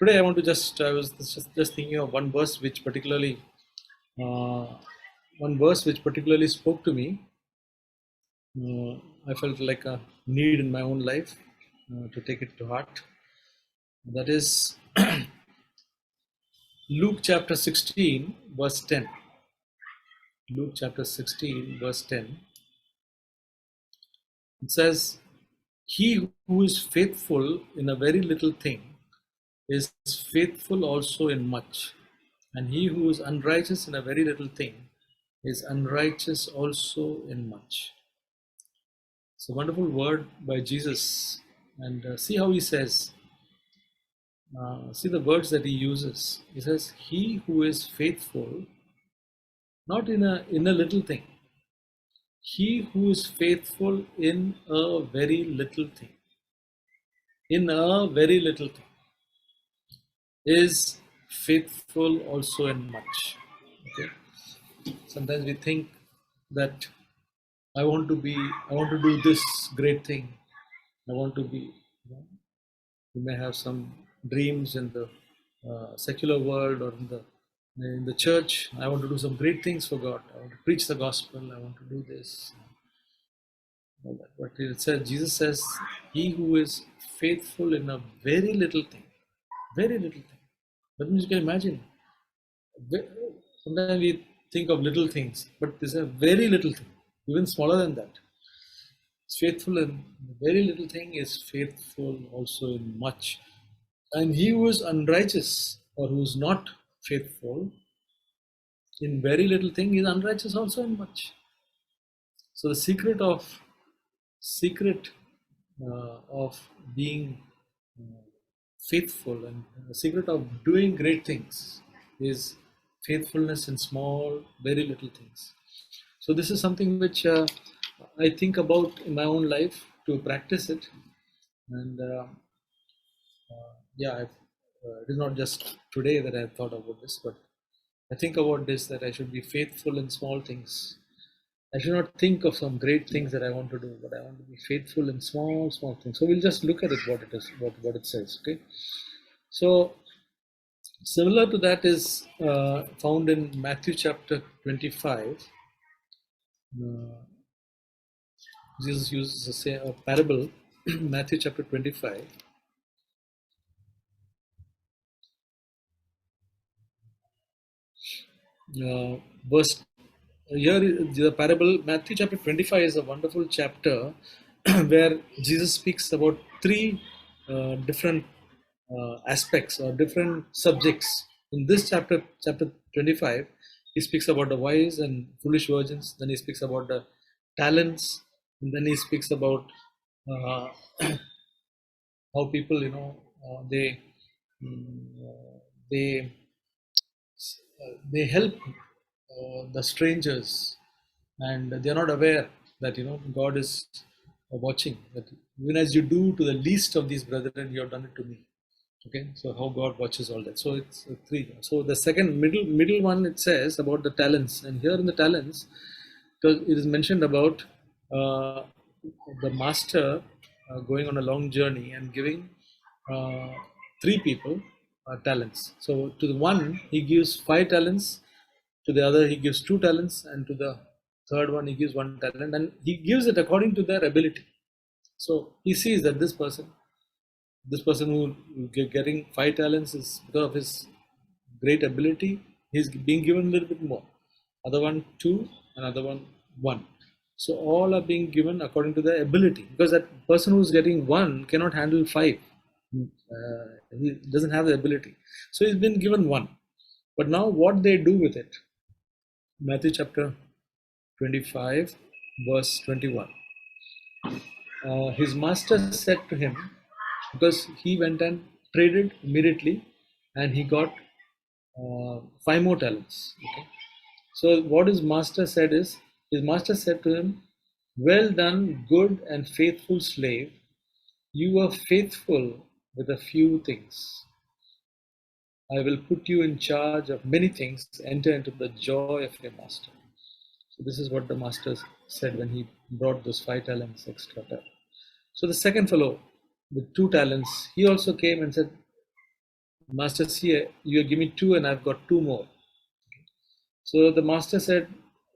Today I want to I was just thinking of uh, one verse which particularly spoke to me. I felt like a need in my own life to take it to heart. That is Luke chapter 16, verse 10. Luke chapter 16, verse 10. It says, "He who is faithful in a very little thing is faithful also in much. And he who is unrighteous in a very little thing is unrighteous also in much." It's a wonderful word by Jesus. And see how he says, see the words that he uses. He says, "He who is faithful, not in a little thing, he who is faithful in a very little thing, in a very little thing, is faithful also in much." Okay. Sometimes we think that I want to do this great thing. I want to be, you may have some dreams in the secular world or in the church. I want to do some great things for God. I want to preach the gospel. I want to do this. All that. But it says, Jesus says, "He who is faithful in a very little thing, very little thing." That means you can imagine. Sometimes we think of little things, but this is a very little thing, even smaller than that. It's faithful in very little thing is faithful also in much. And he who is unrighteous or who is not faithful in very little thing is unrighteous also in much. So the secret of being faithful and the secret of doing great things is faithfulness in small, very little things. So this is something which I think about in my own life to practice it. And it is not just today that I thought about this, but I think about this, that I should be faithful in small things. I should not think of some great things that I want to do, but I want to be faithful in small, small things. So we'll just look at it, what it is, what it says. Okay. So similar to that is found in Matthew chapter 25. Jesus uses a parable, Matthew chapter 25. Verse here, the parable, Matthew chapter 25 is a wonderful chapter where Jesus speaks about three different aspects or different subjects. In this chapter 25, he speaks about the wise and foolish virgins. Then he speaks about the talents, and then he speaks about uh, how people, mm, they they help the strangers, and they are not aware that God is watching. That even as you do to the least of these brethren, you have done it to me. Okay, so how God watches all that. So it's three. So the second middle one, it says about the talents, and here in the talents, it is mentioned about uh, the master going on a long journey and giving uh, three people talents. So to the one he gives 5 talents, to the other he gives 2 talents, and to the third one he gives 1 talent, and he gives it according to their ability. So he sees that this person who getting 5 talents is because of his great ability. He's being given a little bit more. Other one 2, another one 1. So all are being given according to their ability, because that person who's getting 1 cannot handle 5. He doesn't have the ability. So he's been given 1. But now what they do with it? Matthew chapter 25, verse 21. His master said to him, because he went and traded immediately, and he got 5 more talents. Okay. So what his master said is, his master said to him, "Well done, good and faithful slave. You are faithful with a few things. I will put you in charge of many things. Enter into the joy of your master." So this is what the master said when he brought those 5 talents extra. So the second fellow with 2 talents, he also came and said, Master, see, you give me two and I've got two more. So the master said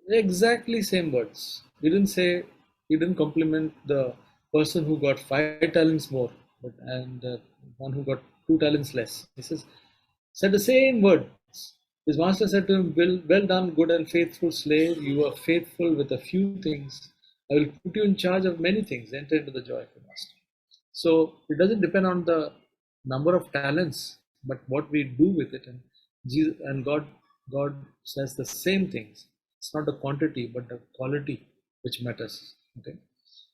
exactly same words. He didn't compliment the person who got 5 talents more, but and one who got 2 talents less. He said the same words. His master said to him, well done, good and faithful slave. You are faithful with a few things. I will put you in charge of many things. Enter into the joy of your master. So it doesn't depend on the number of talents, but what we do with it. And Jesus and God says the same things. It's not the quantity, but the quality which matters. Okay.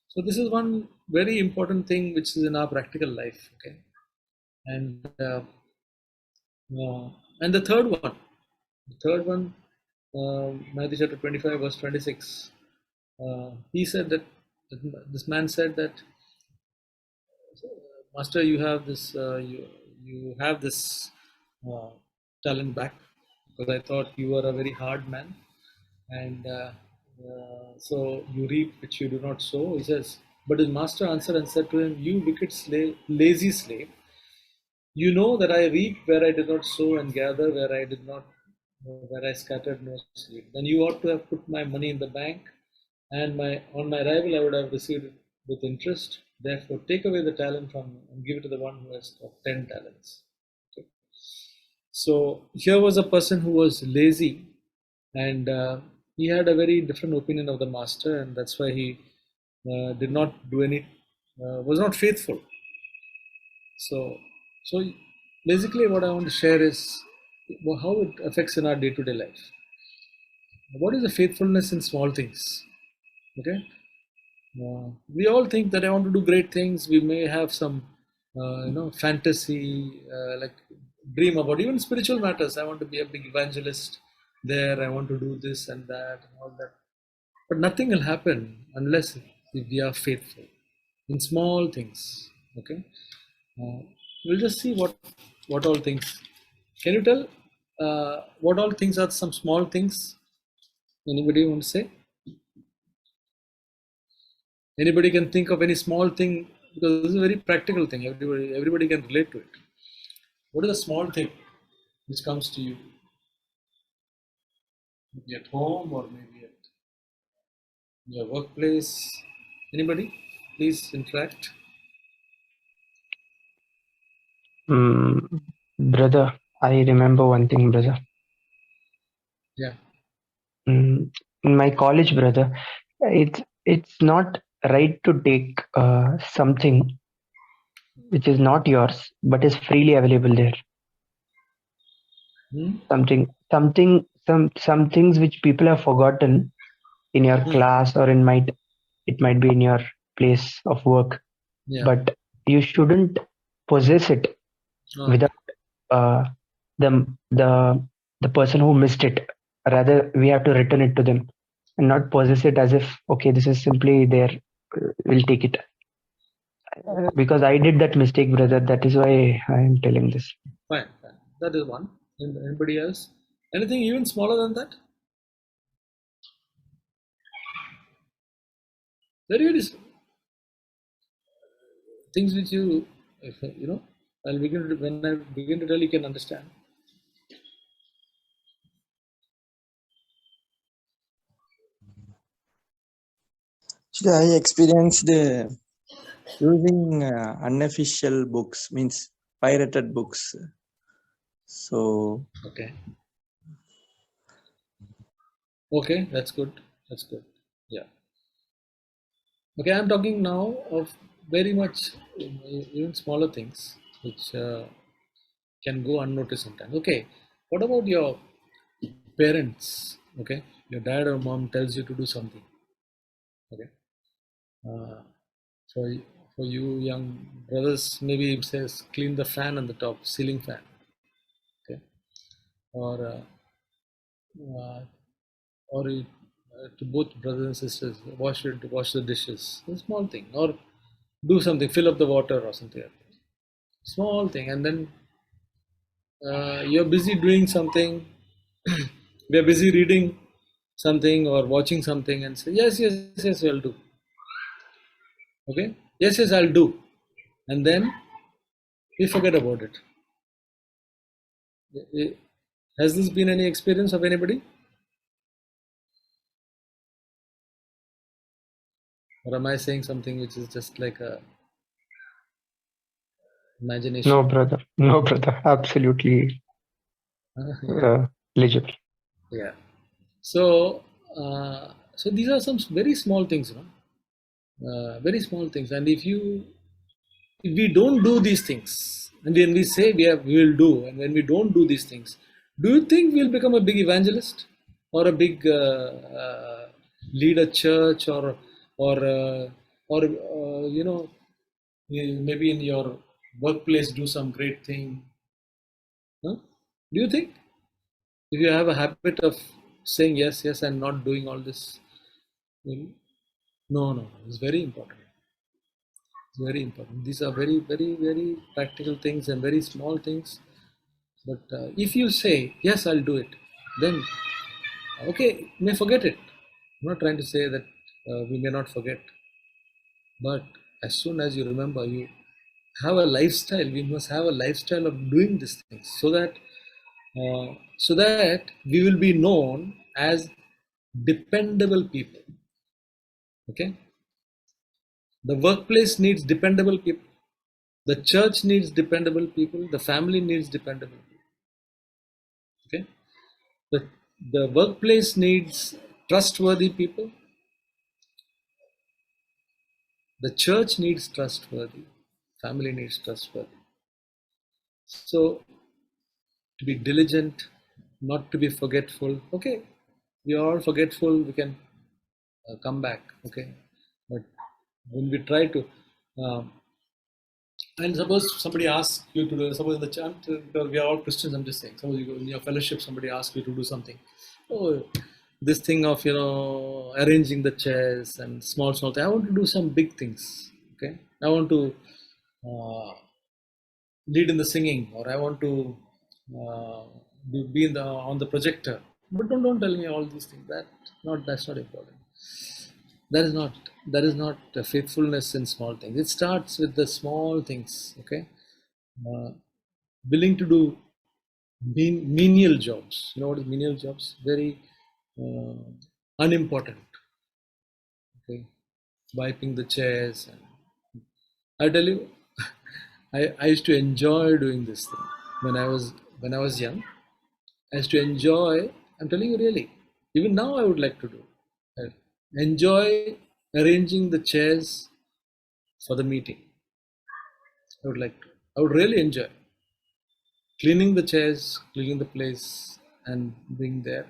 So this is one very important thing which is in our practical life. Okay. And uh, and the third one, Matthew chapter 25, verse 26. He said that this man said that, Master, you have this uh, talent back, because I thought you were a very hard man, and so you reap which you do not sow. He says, but his master answered and said to him, "You wicked slave, lazy slave, you know that I reap where I did not sow and gather where I scattered no seed. Then you ought to have put my money in the bank, and on my arrival I would have received it with interest. Therefore, take away the talent from me and give it to the one who has got 10 talents." Okay. So here was a person who was lazy, and he had a very different opinion of the master, and that's why he did not do any, was not faithful. So basically, what I want to share is how it affects in our day-to-day life. What is the faithfulness in small things? Okay, we all think that I want to do great things. We may have some, fantasy, like dream about even spiritual matters. I want to be a big evangelist there. I want to do this and that and all that. But nothing will happen unless if we are faithful in small things. Okay, uh, we'll just see what all things. Can you tell what all things are some small things? Anybody want to say? Anybody can think of any small thing, because this is a very practical thing. Everybody can relate to it. What is a small thing which comes to you? Maybe at home or maybe at your workplace. Anybody? Please interact. Brother, I remember one thing, brother. Yeah. In my college, brother, it's not right to take something which is not yours but is freely available there. Hmm? Some things which people have forgotten in your Hmm. class or it might be in your place of work, Yeah. but you shouldn't possess it Oh, without uh, the the the person who missed it. Rather, we have to return it to them and not possess it as if okay, this is simply there. We'll take it. Because I did that mistake, brother. That is why I am telling this. fine. Fine. That is one. Anybody else? Anything even smaller than that? Very, very things which you, if, when I begin to tell, you can understand. Actually, I experienced using unofficial books, means pirated books. So, Okay. Okay, that's good. That's good. Yeah. Okay, I'm talking now of very much even smaller things which can go unnoticed sometimes. Okay, what about your parents? Okay, your dad or mom tells you to do something. Okay, uh, for for you young brothers, maybe it says clean the fan on the top, ceiling fan. Okay, or uh, to both brothers and sisters, wash the dishes. A small thing, or do something, fill up the water or something like that. Small thing, and then you're busy doing something. We are busy reading something or watching something, and say yes, yes, yes, I'll do. Okay, yes, yes, I'll do, and then we forget about it. Has this been any experience of anybody? Or am I saying something which is just like a imagination? No, brother. No, brother. Absolutely Yeah. legible. Yeah. So these are some very small things, very small things. And if we don't do these things, and when we say we will do, and when we don't do these things, do you think we'll become a big evangelist or a big lead a church or maybe in your workplace do some great thing? Huh? Do you think if you have a habit of saying yes, yes, and not doing all this, well, no, it's very important. It's very important. These are very, very, very practical things and very small things. But if you say, yes, I'll do it, then, okay, you may forget it. I'm not trying to say that we may not forget. But as soon as you remember, you have a lifestyle. We must have a lifestyle of doing these things so that we will be known as dependable people. Okay, the workplace needs dependable people. The church needs dependable people. The family needs dependable people. Okay, the the workplace needs trustworthy people. The church needs trustworthy. Family needs trustworthy. So to be diligent, not to be forgetful. Okay, we are all forgetful. We can come back. Okay, but when we try to, um, and suppose somebody asks you to do, suppose in the church, because we are all Christians. I'm just saying. Suppose you go in your fellowship, somebody asks you to do something. Oh, this thing of arranging the chairs and small things. I want to do some big things. Okay, I want to lead in the singing, or I want to uh, be in the on the projector. But don't tell me all these things. That's not important. That is not faithfulness in small things. It starts with the small things. Okay, uh, willing to do menial jobs. You know what is menial jobs? Very uh, unimportant. Okay, wiping the chairs. And I tell you, I used to enjoy doing this thing when I was young. I used to enjoy. I'm telling you really. Even now, I would like to do. I enjoy arranging the chairs for the meeting. I would like to. I would really enjoy cleaning the chairs, cleaning the place, and being there.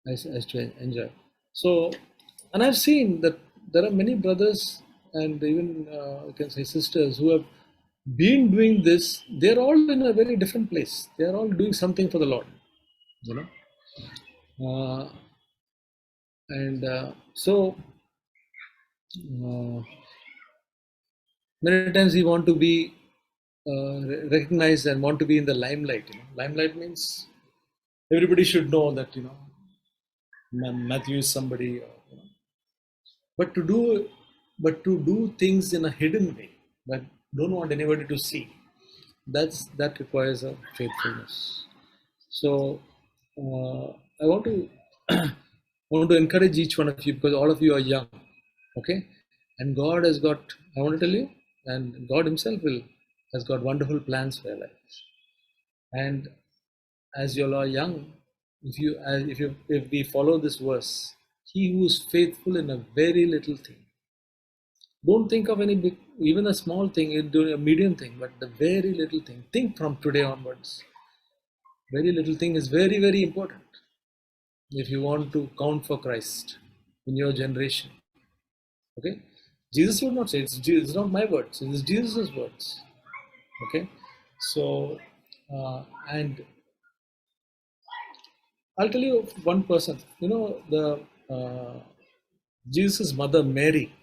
I used to enjoy. So, and I've seen that there are many brothers and even I can say sisters who have been doing this. They're all in a very different place. They are all doing something for the Lord. You know, uh, and so uh, many times we want to be recognized and want to be in the limelight. Limelight means everybody should know that Matthew is somebody. But to do things in a hidden way that don't want anybody to see, that requires a faithfulness. So uh, I want to I want to encourage each one of you, because all of you are young. Okay, and God has got, I want to tell you, and God himself has got wonderful plans for your lives. And as you all are young, if we follow this verse, he who is faithful in a very little thing. Don't think of any big, even a small thing, do a medium thing, but the very little thing. Think from today onwards. Very little thing is very, very important if you want to count for Christ in your generation. Okay? Jesus would not say it's not my words, it is Jesus' words. Okay? So, and I'll tell you one person, the Jesus' mother Mary.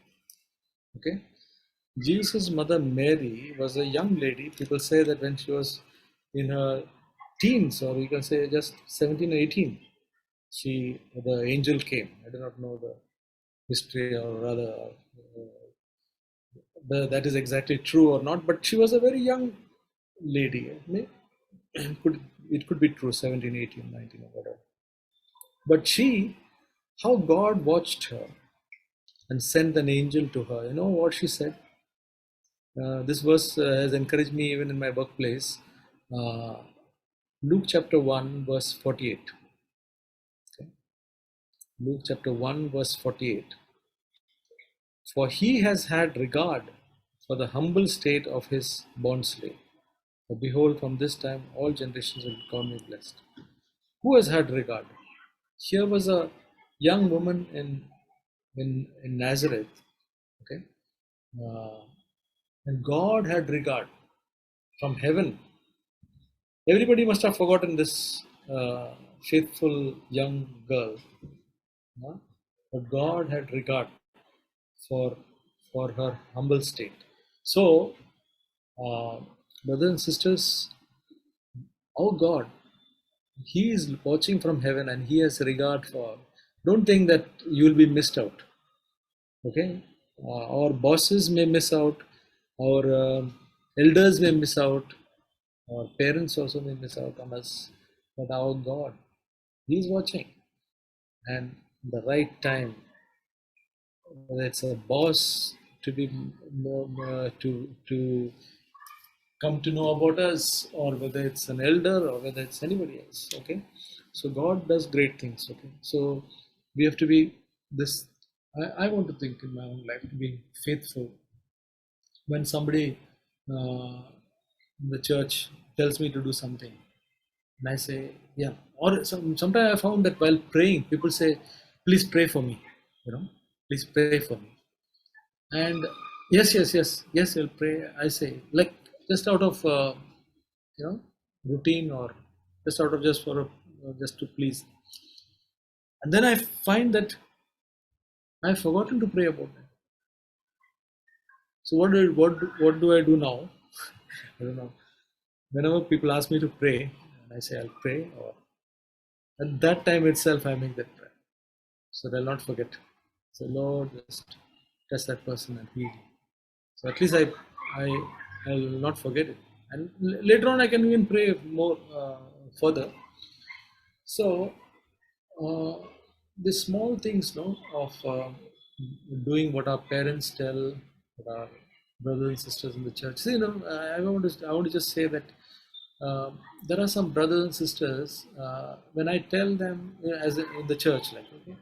Okay? Jesus' mother Mary was a young lady. People say that when she was in her teens, or you can say just 17 or 18, the angel came. I do not know the history, or rather, that is exactly true or not. But she was a very young lady. Could it could be true, 17, 18, 19, or whatever. But she, how God watched her and sent an angel to her. You know what she said? This verse has encouraged me even in my workplace. Uh, Luke chapter 1, verse 48. Okay. Luke chapter 1, verse 48. For he has had regard for the humble state of his bondslave. For behold, from this time all generations will call me blessed. Who has had regard? Here was a young woman in Nazareth, okay, uh, and God had regard from heaven. Everybody must have forgotten this faithful young girl, huh? But God had regard for for her humble state. So, uh, brothers and sisters, our God, He is watching from heaven and He has regard for. Don't think that you will be missed out. Okay, our bosses may miss out, our elders may miss out, our parents also may miss out on us, but our God, He's watching, and the right time, whether it's a boss to be to come to know about us, or whether it's an elder, or whether it's anybody else. Okay, so God does great things. Okay, so we have to be this. I want to think in my own life to be faithful when somebody in the church tells me to do something, and I say, yeah. Or sometimes I found that while praying, people say, please pray for me, please pray for me. And yes, I'll pray. I say, like, just out of, you know, routine, or just out of just to please. And then I find that I've forgotten to pray about that. So what do I do now? I don't know. Whenever people ask me to pray, and I say I'll pray, or at that time itself I make that prayer, so that I'll not forget. So Lord, just touch that person and heal. So at least I'll not forget it, and later on I can even pray more further. So the small things, no, of doing what our parents tell, what our brothers and sisters in the church. See, I want to just say that there are some brothers and sisters when I tell them, in the church, like, okay,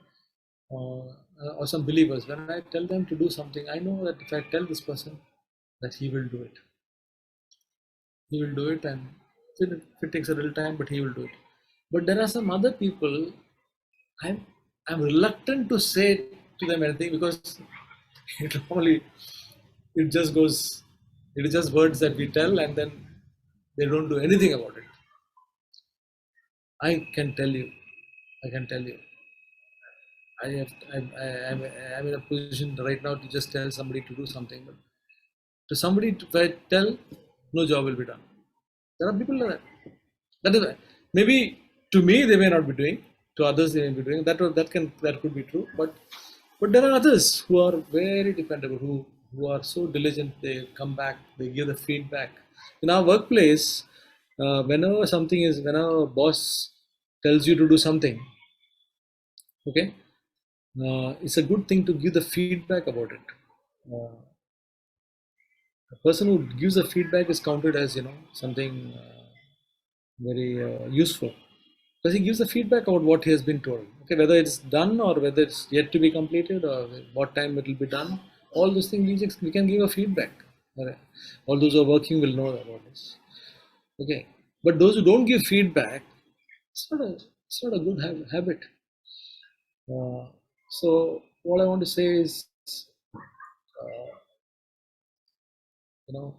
or some believers, when I tell them to do something, I know that if I tell this person, that he will do it. He will do it, and if it takes a little time, but he will do it. But there are some other people, I'm I'm reluctant to say to them anything, because it only it just goes it is just words that we tell, and then they don't do anything about it. I can tell you, I can tell you, I have I'm in a position right now to just tell somebody to do something, but to somebody to, if I tell, no job will be done. There are people like that. That is why. Maybe to me they may not be doing, to others they may be doing. That could be true. But there are others who are very dependable, who are so diligent. They come back, they give the feedback. In our workplace, whenever a boss tells you to do something, okay, it's a good thing to give the feedback about it. Uh, a person who gives the feedback is counted as, something very useful, because he gives the feedback about what he has been told. Okay, whether it's done or whether it's yet to be completed, or what time it will be done. All those things we can give a feedback. Alright. All those who are working will know about this. Okay, but those who don't give feedback, it's not a good habit. So what I want to say is, you know,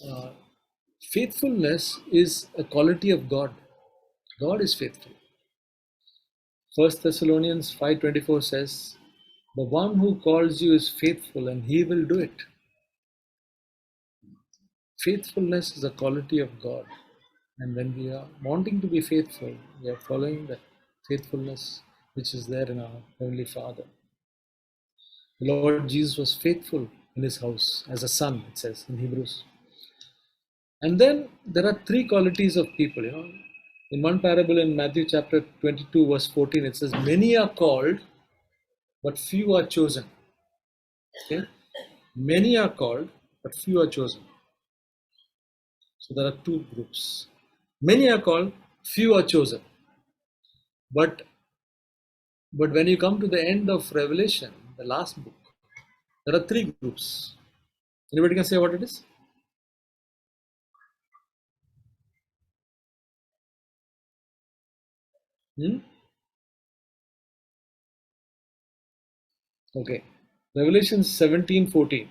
uh, faithfulness is a quality of God. God is faithful. First Thessalonians 5:24 says, "The one who calls you is faithful, and he will do it." Faithfulness is a quality of God, and when we are wanting to be faithful, we are following that faithfulness which is there in our Heavenly Father. The Lord Jesus was faithful in his house as a son, it says in Hebrews. And then there are three qualities of people, In one parable in Matthew chapter 22, verse 14, it says, many are called, but few are chosen. Okay? Many are called, but few are chosen. So there are two groups. Many are called, few are chosen. But when you come to the end of Revelation, the last book, there are three groups. Anybody can say what it is? Hmm? Okay. Revelation 17:14.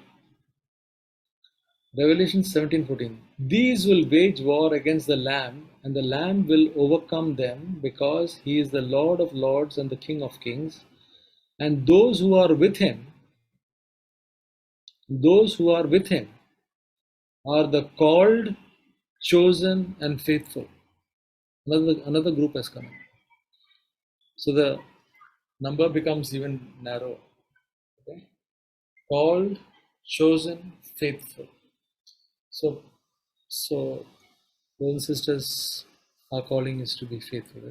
Revelation 17:14. These will wage war against the Lamb, and the Lamb will overcome them, because he is the Lord of lords and the King of kings. And those who are with him are the called, chosen, and faithful. Another group has come in. So the number becomes even narrower. Okay? Called, chosen, faithful. So, so brothers and sisters, our calling is to be faithful.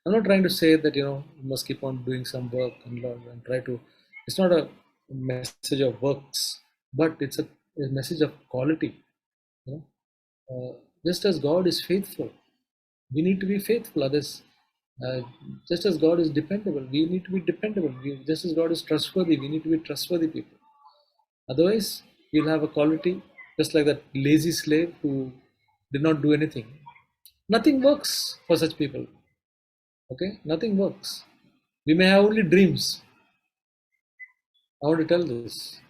I'm not trying to say that you must keep on doing some work and try to. It's not a message of works, but it's a message of quality. You know, just as God is faithful, we need to be faithful. Others, uh, just as God is dependable, we need to be dependable. Just as God is trustworthy, we need to be trustworthy people. Otherwise, you'll have a quality just like that lazy slave who did not do anything. Nothing works for such people. Okay, nothing works. We may have only dreams. I want to tell this.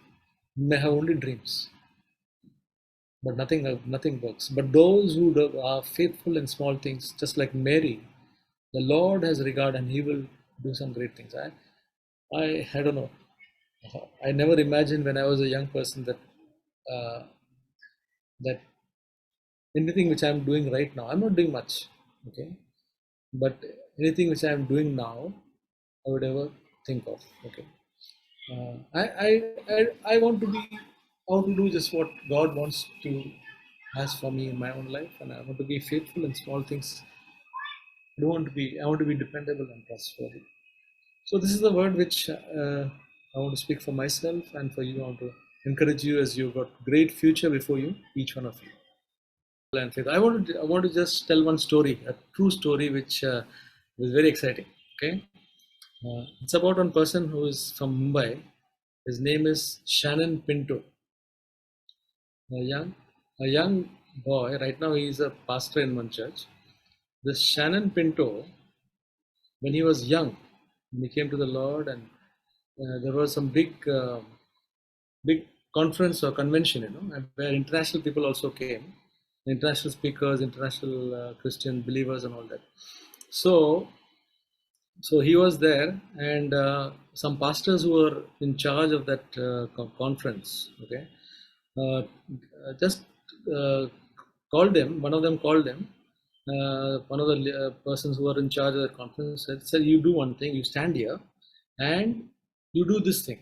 We may have only dreams, but nothing works. But those who are faithful in small things, just like Mary, the Lord has regard, and He will do some great things. I don't know. I never imagined when I was a young person uh, that anything which I'm doing right now, I'm not doing much. Okay, but anything which I'm doing now, I would ever think of. Okay, I want to be. I want to do just what God wants to has for me in my own life, and I want to be faithful in small things. I don't want to be. I want to be dependable and trustworthy. So this is the word which I want to speak for myself and for you. I want to encourage you as you've got great future before you, each one of you. And faith. I want to just tell one story, a true story, which is very exciting. Okay, it's about one person who is from Mumbai. His name is Shannon Pinto. A young boy. Right now, he is a pastor in one church. This Shannon Pinto, when he was young, when he came to the Lord, and there was some big conference or convention, and where international people also came, international speakers, international Christian believers, and all that. So, so he was there, and some pastors who were in charge of that conference. Okay, just uh, called him. One of them called him. One of the persons who were in charge of the conference said, "You do one thing. You stand here, and you do this thing."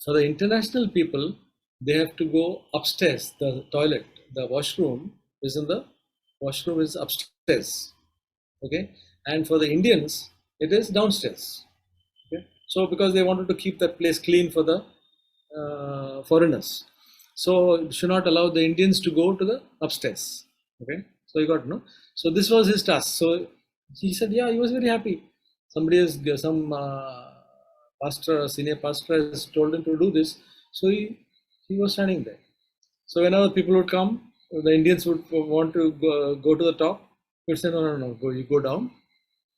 For the international people, they have to go upstairs. The toilet, the washroom is upstairs. Okay, and for the Indians, it is downstairs. Okay, so because they wanted to keep that place clean for the foreigners, so should not allow the Indians to go to the upstairs. Okay, so you got to know. So this was his task. So he said, yeah, he was very happy. Some pastor, senior pastor, has told him to do this. So he was standing there. So whenever people would come, the Indians would want to go to the top. He would say, no, no, no, go, you go down,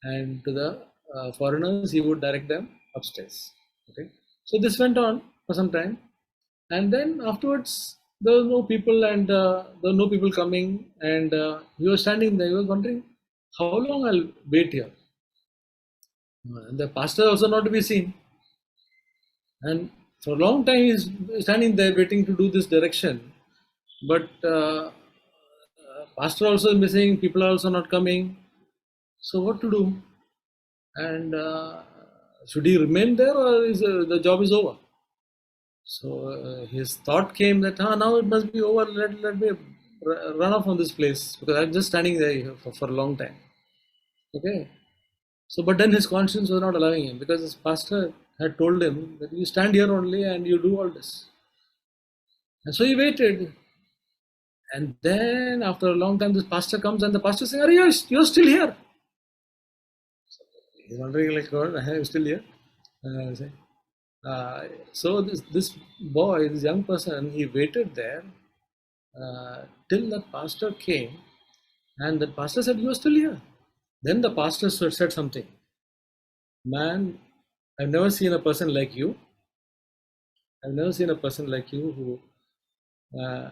and to the foreigners, he would direct them upstairs. Okay, so this went on for some time, and then afterwards there was no people, and there were no people coming, and he was standing there. He was wondering how long I'll wait here. And the pastor also not to be seen, and for a long time he's standing there waiting to do this direction, but pastor also is missing. People are also not coming. So what to do? And should he remain there, or is the job is over? So his thought came that now it must be over. Let me run off from this place, because I'm just standing there for a long time. Okay. So, but then his conscience was not allowing him because his pastor had told him that you stand here only and you do all this. And so he waited. And then after a long time, this pastor comes and the pastor saying, you're still here. He's wondering, like, God, I'm still here. Say, so this boy, this young person, he waited there till the pastor came, and the pastor said, "You are still here." Then the pastor said something. Man, I've never seen a person like you. I've never seen a person like you who.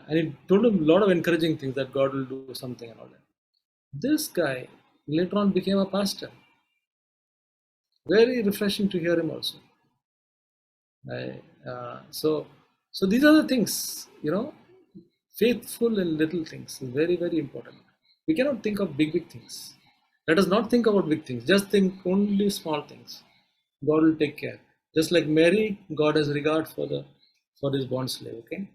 And he told him a lot of encouraging things that God will do something and all that. This guy later on became a pastor. Very refreshing to hear him also. So these are the things, faithful in little things is very, very important. We cannot think of big things. Let us not think about big things. Just think only small things. God will take care. Just like Mary, God has regard for this bond slave. Okay.